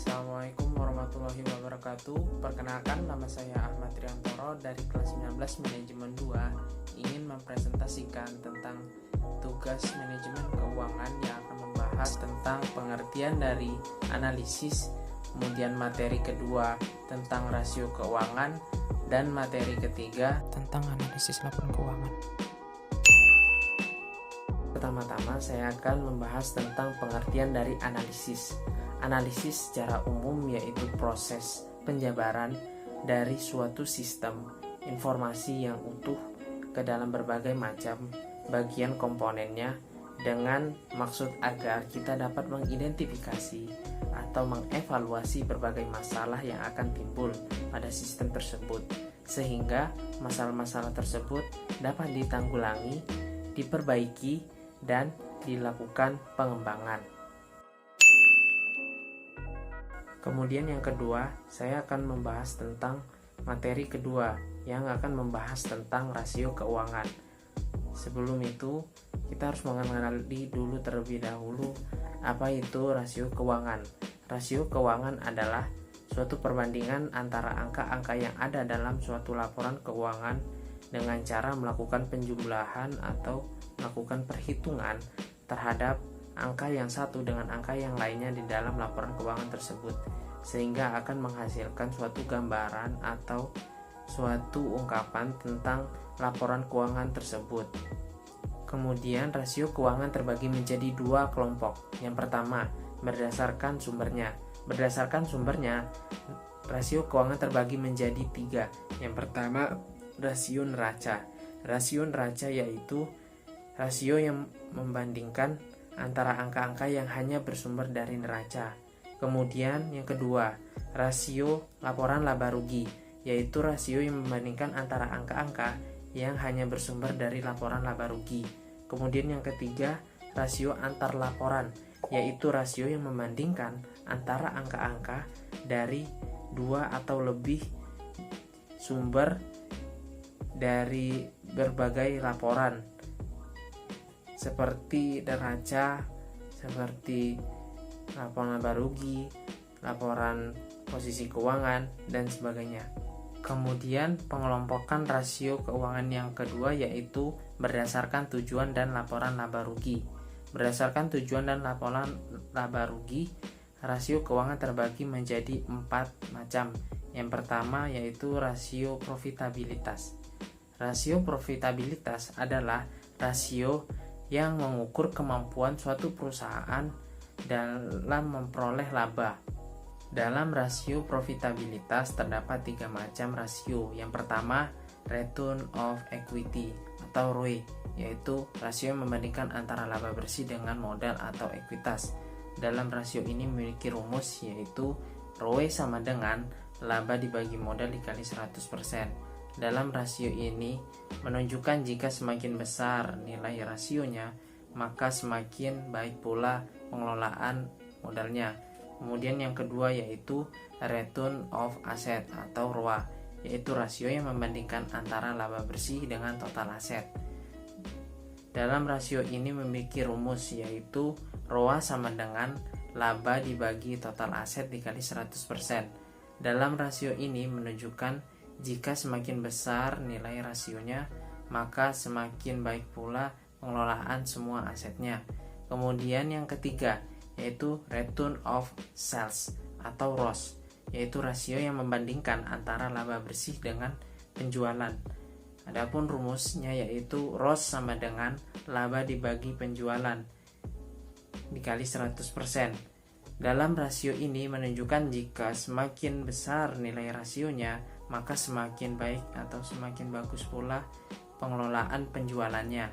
Assalamualaikum warahmatullahi wabarakatuh. Perkenalkan, nama saya Ahmad Triantoro dari kelas 19 Manajemen 2 ingin mempresentasikan tentang tugas manajemen keuangan yang akan membahas tentang pengertian dari analisis, kemudian materi kedua tentang rasio keuangan, dan materi ketiga tentang analisis laporan keuangan. Pertama-tama saya akan membahas tentang pengertian dari analisis. Analisis secara umum yaitu proses penjabaran dari suatu sistem informasi yang utuh ke dalam berbagai macam bagian komponennya dengan maksud agar kita dapat mengidentifikasi atau mengevaluasi berbagai masalah yang akan timbul pada sistem tersebut, sehingga masalah-masalah tersebut dapat ditanggulangi, diperbaiki, dan dilakukan pengembangan. Kemudian yang kedua, saya akan membahas tentang materi kedua yang akan membahas tentang rasio keuangan. Sebelum itu, kita harus mengenali dulu terlebih dahulu apa itu rasio keuangan. Rasio keuangan adalah suatu perbandingan antara angka-angka yang ada dalam suatu laporan keuangan dengan cara melakukan penjumlahan atau melakukan perhitungan terhadap angka yang satu dengan angka yang lainnya di dalam laporan keuangan tersebut, sehingga akan menghasilkan suatu gambaran atau suatu ungkapan tentang laporan keuangan tersebut. Kemudian rasio keuangan terbagi menjadi dua kelompok. Yang pertama, berdasarkan sumbernya. Berdasarkan sumbernya, rasio keuangan terbagi menjadi tiga. Yang pertama, rasio neraca. Rasio neraca yaitu rasio yang membandingkan antara angka-angka yang hanya bersumber dari neraca. Kemudian yang kedua, rasio laporan laba rugi, yaitu rasio yang membandingkan antara angka-angka yang hanya bersumber dari laporan laba rugi. Kemudian yang ketiga, rasio antar laporan, yaitu rasio yang membandingkan antara angka-angka dari dua atau lebih sumber dari berbagai laporan, seperti neraca, seperti laporan laba rugi, laporan posisi keuangan, dan sebagainya. Kemudian pengelompokan rasio keuangan yang kedua yaitu berdasarkan tujuan dan laporan laba rugi. Berdasarkan tujuan dan laporan laba rugi, rasio keuangan terbagi menjadi 4 macam. Yang pertama yaitu rasio profitabilitas. Rasio profitabilitas adalah rasio yang mengukur kemampuan suatu perusahaan dalam memperoleh laba. Dalam rasio profitabilitas terdapat 3 macam rasio. Yang pertama, return of equity atau ROE, yaitu rasio yang membandingkan antara laba bersih dengan modal atau ekuitas. Dalam rasio ini memiliki rumus yaitu ROE sama dengan laba dibagi modal dikali 100%. Dalam rasio ini menunjukkan jika semakin besar nilai rasionya, maka semakin baik pula pengelolaan modalnya. Kemudian yang kedua yaitu return of asset atau ROA, yaitu rasio yang membandingkan antara laba bersih dengan total aset. Dalam rasio ini memiliki rumus yaitu ROA sama dengan laba dibagi total aset dikali 100%. Dalam rasio ini menunjukkan jika semakin besar nilai rasionya, maka semakin baik pula pengelolaan semua asetnya. Kemudian yang ketiga yaitu return of sales atau ROS, yaitu rasio yang membandingkan antara laba bersih dengan penjualan. Adapun rumusnya yaitu ROS sama dengan laba dibagi penjualan dikali 100%. Dalam rasio ini menunjukkan jika semakin besar nilai rasionya, maka semakin baik atau semakin bagus pula pengelolaan penjualannya.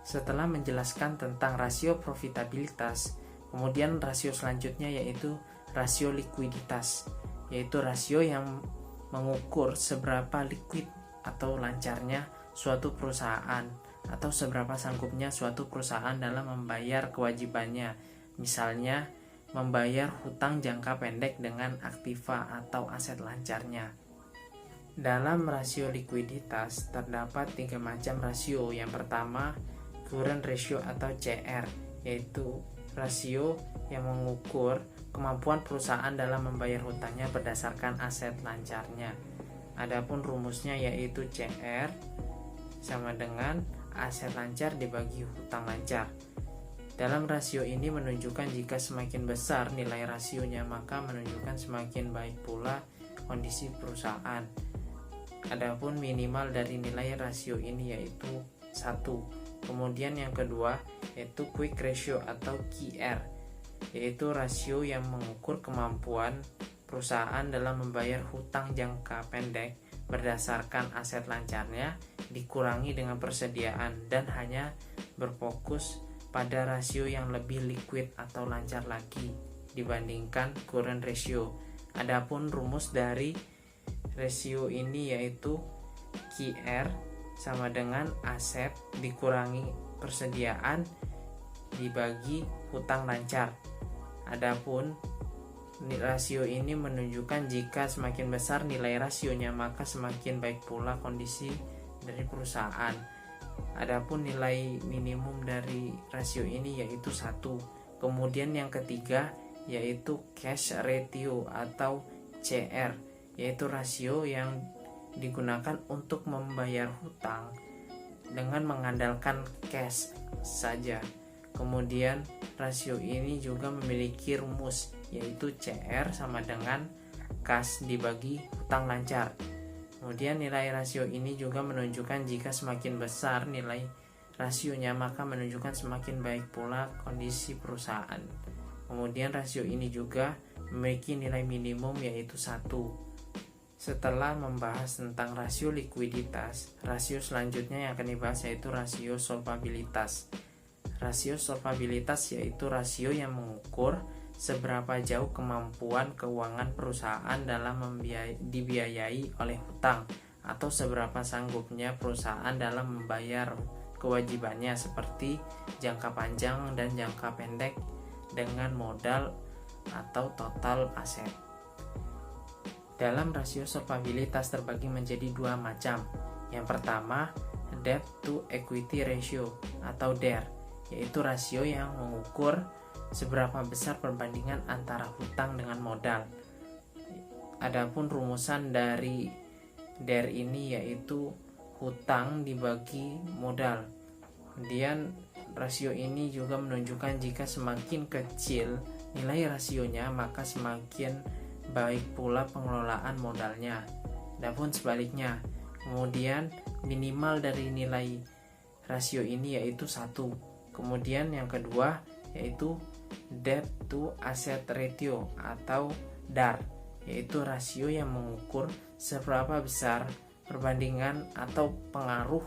Setelah menjelaskan tentang rasio profitabilitas, kemudian rasio selanjutnya yaitu rasio likuiditas, yaitu rasio yang mengukur seberapa liquid atau lancarnya suatu perusahaan atau seberapa sanggupnya suatu perusahaan dalam membayar kewajibannya, misalnya membayar hutang jangka pendek dengan aktiva atau aset lancarnya. Dalam rasio likuiditas terdapat 3 macam rasio. Yang pertama, current ratio atau CR, yaitu rasio yang mengukur kemampuan perusahaan dalam membayar hutangnya berdasarkan aset lancarnya. Adapun rumusnya yaitu CR sama dengan aset lancar dibagi hutang lancar. Dalam rasio ini menunjukkan jika semakin besar nilai rasionya, maka menunjukkan semakin baik pula kondisi perusahaan. Adapun minimal dari nilai rasio ini yaitu 1. Kemudian yang kedua yaitu quick ratio atau QR, yaitu rasio yang mengukur kemampuan perusahaan dalam membayar hutang jangka pendek berdasarkan aset lancarnya dikurangi dengan persediaan dan hanya berfokus pada rasio yang lebih liquid atau lancar lagi dibandingkan current ratio. Adapun rumus dari rasio ini yaitu QR sama dengan aset dikurangi persediaan dibagi hutang lancar. Adapun rasio ini menunjukkan jika semakin besar nilai rasionya, maka semakin baik pula kondisi dari perusahaan. Adapun nilai minimum dari rasio ini yaitu 1. Kemudian yang ketiga yaitu cash ratio atau CR, yaitu rasio yang digunakan untuk membayar hutang dengan mengandalkan cash saja. Kemudian rasio ini juga memiliki rumus yaitu CR sama dengan kas dibagi hutang lancar. Kemudian nilai rasio ini juga menunjukkan jika semakin besar nilai rasionya, maka menunjukkan semakin baik pula kondisi perusahaan. Kemudian rasio ini juga memiliki nilai minimum yaitu 1. Setelah membahas tentang rasio likuiditas, rasio selanjutnya yang akan dibahas yaitu rasio solvabilitas. Rasio solvabilitas yaitu rasio yang mengukur seberapa jauh kemampuan keuangan perusahaan dalam dibiayai oleh hutang atau seberapa sanggupnya perusahaan dalam membayar kewajibannya seperti jangka panjang dan jangka pendek dengan modal atau total aset. Dalam rasio solvabilitas terbagi menjadi 2 macam. Yang pertama, debt to equity ratio atau DER, yaitu rasio yang mengukur seberapa besar perbandingan antara hutang dengan modal. Adapun rumusan dari DER ini yaitu hutang dibagi modal. Kemudian rasio ini juga menunjukkan jika semakin kecil nilai rasionya, maka semakin baik pula pengelolaan modalnya. Adapun sebaliknya, kemudian minimal dari nilai rasio ini yaitu 1. Kemudian yang kedua yaitu debt to asset ratio atau DAR, yaitu rasio yang mengukur seberapa besar perbandingan atau pengaruh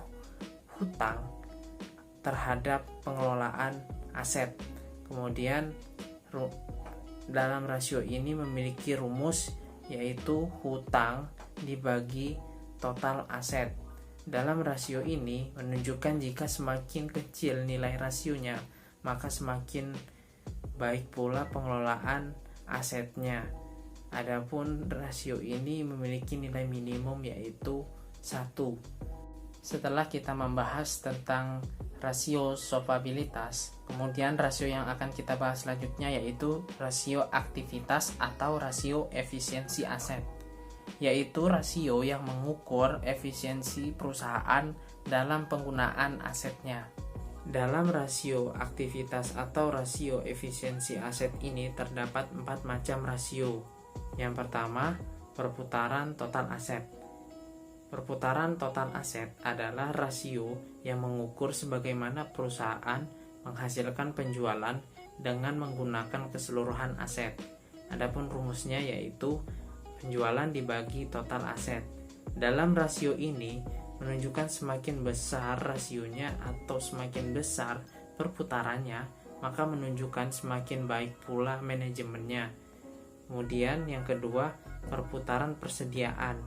hutang terhadap pengelolaan aset. Kemudian dalam rasio ini memiliki rumus yaitu hutang dibagi total aset. Dalam rasio ini menunjukkan jika semakin kecil nilai rasionya, maka semakin baik pula pengelolaan asetnya. Adapun rasio ini memiliki nilai minimum yaitu 1. Setelah kita membahas tentang rasio solvabilitas, kemudian rasio yang akan kita bahas selanjutnya yaitu rasio aktivitas atau rasio efisiensi aset, yaitu rasio yang mengukur efisiensi perusahaan dalam penggunaan asetnya. Dalam rasio aktivitas atau rasio efisiensi aset ini terdapat 4 macam rasio. Yang pertama, perputaran total aset. Perputaran total aset adalah rasio yang mengukur sebagaimana perusahaan menghasilkan penjualan dengan menggunakan keseluruhan aset. Adapun rumusnya yaitu penjualan dibagi total aset. Dalam rasio ini menunjukkan semakin besar rasionya atau semakin besar perputarannya, maka menunjukkan semakin baik pula manajemennya. Kemudian yang kedua, perputaran persediaan.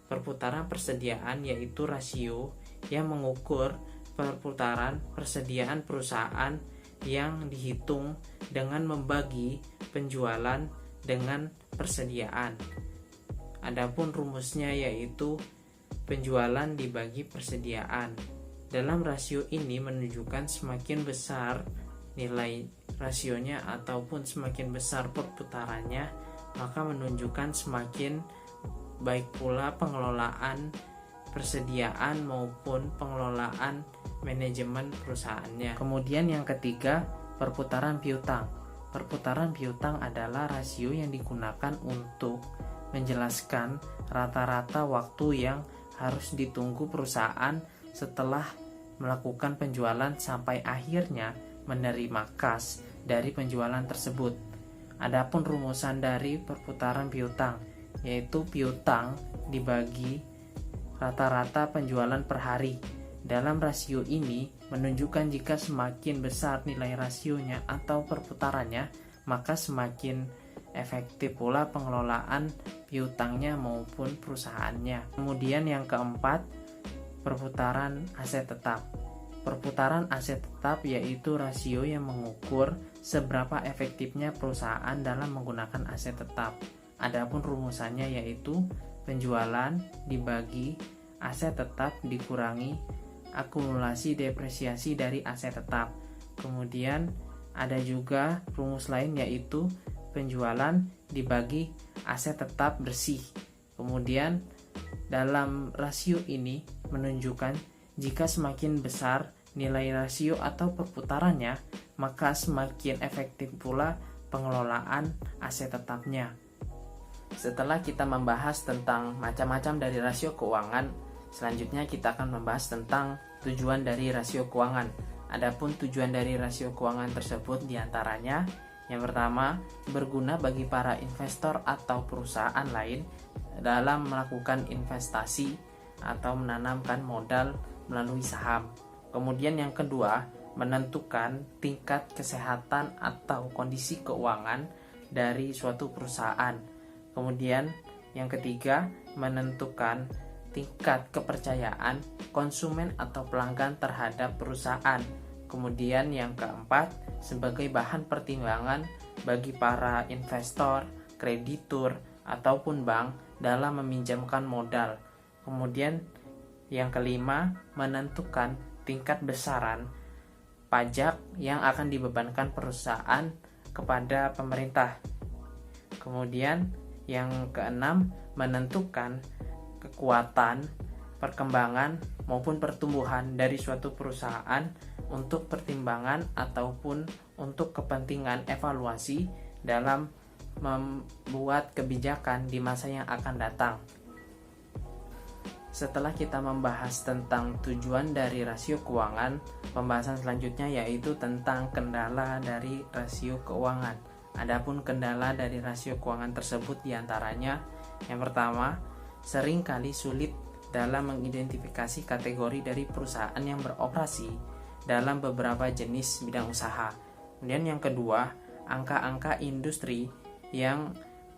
Perputaran persediaan yaitu rasio yang mengukur perputaran persediaan perusahaan yang dihitung dengan membagi penjualan dengan persediaan. Adapun rumusnya yaitu penjualan dibagi persediaan. Dalam rasio ini menunjukkan semakin besar nilai rasionya ataupun semakin besar perputarannya, maka menunjukkan semakin baik pula pengelolaan persediaan maupun pengelolaan manajemen perusahaannya. Kemudian yang ketiga, perputaran piutang. Perputaran piutang adalah rasio yang digunakan untuk menjelaskan rata-rata waktu yang harus ditunggu perusahaan setelah melakukan penjualan sampai akhirnya menerima kas dari penjualan tersebut. Adapun rumusan dari perputaran piutang yaitu piutang dibagi rata-rata penjualan per hari. Dalam rasio ini menunjukkan jika semakin besar nilai rasionya atau perputarannya, maka semakin efektif pula pengelolaan piutangnya maupun perusahaannya. Kemudian yang keempat, perputaran aset tetap. Perputaran aset tetap yaitu rasio yang mengukur seberapa efektifnya perusahaan dalam menggunakan aset tetap. Adapun rumusannya yaitu penjualan dibagi aset tetap dikurangi akumulasi depresiasi dari aset tetap. Kemudian ada juga rumus lain yaitu penjualan dibagi aset tetap bersih. Kemudian dalam rasio ini menunjukkan jika semakin besar nilai rasio atau perputarannya, maka semakin efektif pula pengelolaan aset tetapnya. Setelah kita membahas tentang macam-macam dari rasio keuangan, selanjutnya kita akan membahas tentang tujuan dari rasio keuangan. Adapun tujuan dari rasio keuangan tersebut diantaranya, yang pertama, berguna bagi para investor atau perusahaan lain dalam melakukan investasi atau menanamkan modal melalui saham. Kemudian yang kedua, menentukan tingkat kesehatan atau kondisi keuangan dari suatu perusahaan. Kemudian yang ketiga, menentukan tingkat kepercayaan konsumen atau pelanggan terhadap perusahaan. Kemudian yang keempat, sebagai bahan pertimbangan bagi para investor, kreditur, ataupun bank dalam meminjamkan modal. Kemudian yang kelima, menentukan tingkat besaran pajak yang akan dibebankan perusahaan kepada pemerintah. Kemudian yang keenam, menentukan kekuatan, perkembangan maupun pertumbuhan dari suatu perusahaan untuk pertimbangan ataupun untuk kepentingan evaluasi dalam membuat kebijakan di masa yang akan datang. Setelah kita membahas tentang tujuan dari rasio keuangan, pembahasan selanjutnya yaitu tentang kendala dari rasio keuangan. Adapun kendala dari rasio keuangan tersebut diantaranya, yang pertama, seringkali sulit dalam mengidentifikasi kategori dari perusahaan yang beroperasi dalam beberapa jenis bidang usaha. Kemudian yang kedua, angka-angka industri yang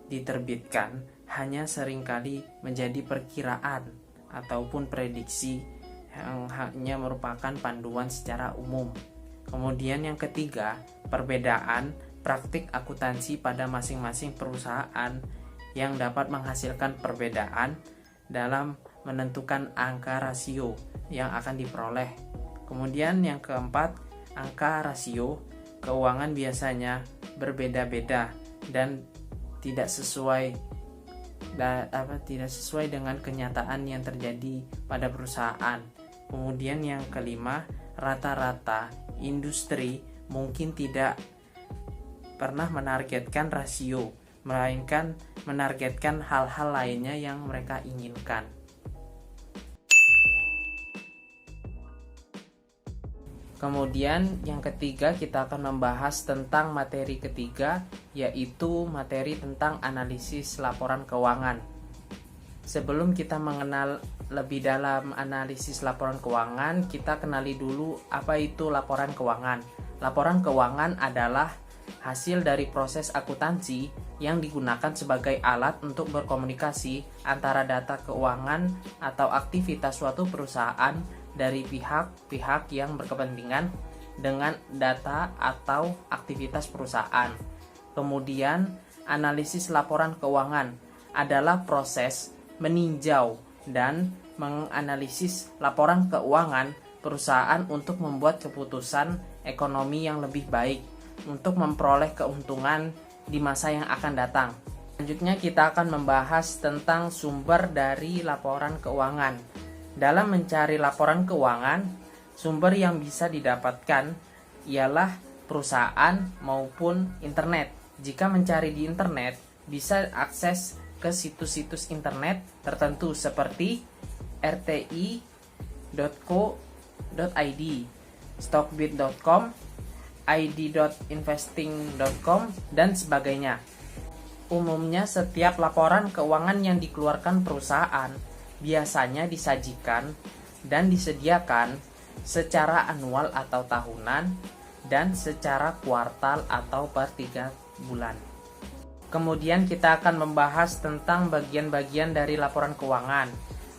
diterbitkan hanya seringkali menjadi perkiraan ataupun prediksi yang hanya merupakan panduan secara umum. Kemudian yang ketiga, perbedaan praktik akuntansi pada masing-masing perusahaan yang dapat menghasilkan perbedaan dalam menentukan angka rasio yang akan diperoleh. Kemudian yang keempat, angka rasio keuangan biasanya berbeda-beda dan tidak sesuai dengan kenyataan yang terjadi pada perusahaan. Kemudian yang kelima, rata-rata industri mungkin tidak pernah menargetkan rasio, melainkan menargetkan hal-hal lainnya yang mereka inginkan. Kemudian yang ketiga, kita akan membahas tentang materi ketiga, yaitu materi tentang analisis laporan keuangan. Sebelum kita mengenal lebih dalam analisis laporan keuangan, kita kenali dulu apa itu laporan keuangan. Laporan keuangan adalah hasil dari proses akuntansi yang digunakan sebagai alat untuk berkomunikasi antara data keuangan atau aktivitas suatu perusahaan dari pihak-pihak yang berkepentingan dengan data atau aktivitas perusahaan. Kemudian, analisis laporan keuangan adalah proses meninjau dan menganalisis laporan keuangan perusahaan untuk membuat keputusan ekonomi yang lebih baik untuk memperoleh keuntungan di masa yang akan datang. Selanjutnya kita akan membahas tentang sumber dari laporan keuangan. Dalam mencari laporan keuangan, sumber yang bisa didapatkan ialah perusahaan maupun internet. Jika mencari di internet, bisa akses ke situs-situs internet tertentu seperti rti.co.id, stockbit.com, id.investing.com, dan sebagainya. Umumnya setiap laporan keuangan yang dikeluarkan perusahaan biasanya disajikan dan disediakan secara anual atau tahunan dan secara kuartal atau per 3 bulan. Kemudian kita akan membahas tentang bagian-bagian dari laporan keuangan.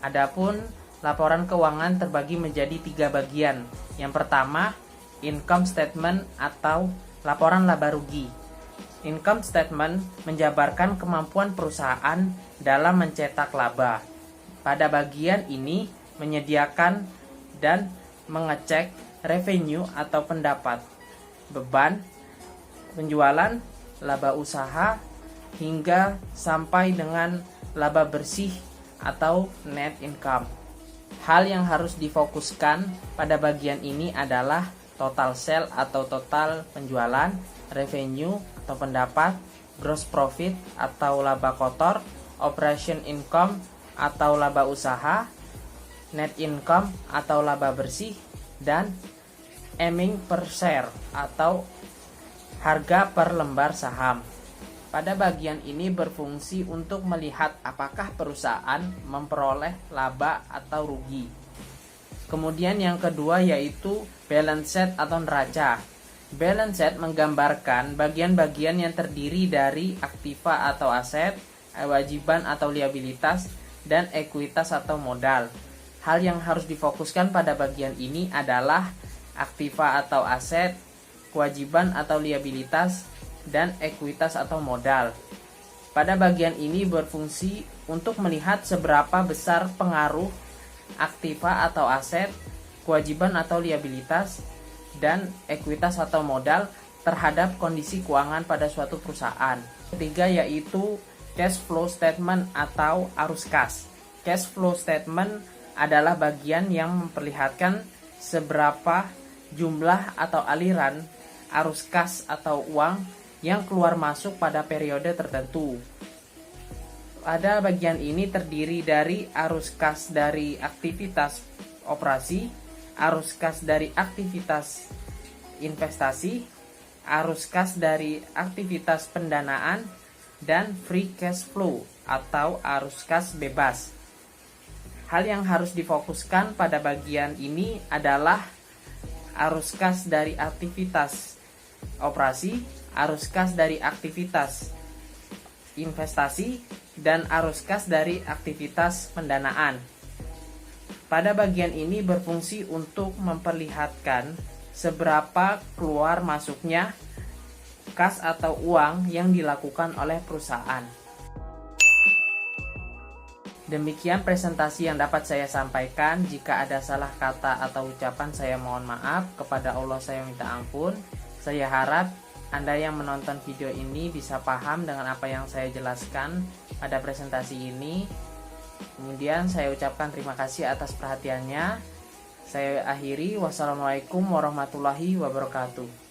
Adapun laporan keuangan terbagi menjadi 3 bagian. Yang pertama, income statement atau laporan laba rugi. Income statement menjabarkan kemampuan perusahaan dalam mencetak laba. Pada bagian ini menyediakan dan mengecek revenue atau pendapat, beban, penjualan, laba usaha, hingga sampai dengan laba bersih atau net income. Hal yang harus difokuskan pada bagian ini adalah total sale atau total penjualan, revenue atau pendapat, gross profit atau laba kotor, operation income atau laba usaha, net income atau laba bersih, dan earning per share atau harga per lembar saham. Pada bagian ini berfungsi untuk melihat apakah perusahaan memperoleh laba atau rugi. Kemudian yang kedua yaitu balance sheet atau neraca. Balance sheet menggambarkan bagian-bagian yang terdiri dari aktiva atau aset, kewajiban atau liabilitas, dan ekuitas atau modal. Hal yang harus difokuskan pada bagian ini adalah aktiva atau aset, kewajiban atau liabilitas, dan ekuitas atau modal. Pada bagian ini berfungsi untuk melihat seberapa besar pengaruh aktiva atau aset, kewajiban atau liabilitas, dan ekuitas atau modal terhadap kondisi keuangan pada suatu perusahaan. Ketiga yaitu cash flow statement atau arus kas. Cash flow statement adalah bagian yang memperlihatkan seberapa jumlah atau aliran arus kas atau uang yang keluar masuk pada periode tertentu. Pada bagian ini terdiri dari arus kas dari aktivitas operasi, arus kas dari aktivitas investasi, arus kas dari aktivitas pendanaan, dan free cash flow atau arus kas bebas. Hal yang harus difokuskan pada bagian ini adalah arus kas dari aktivitas operasi, arus kas dari aktivitas investasi, dan arus kas dari aktivitas pendanaan. Pada bagian ini berfungsi untuk memperlihatkan seberapa keluar masuknya kas atau uang yang dilakukan oleh perusahaan. Demikian presentasi yang dapat saya sampaikan. Jika ada salah kata atau ucapan, saya mohon maaf. Kepada Allah saya minta ampun. Saya harap Anda yang menonton video ini bisa paham dengan apa yang saya jelaskan pada presentasi ini. Kemudian saya ucapkan terima kasih atas perhatiannya. Saya akhiri. Wassalamualaikum warahmatullahi wabarakatuh.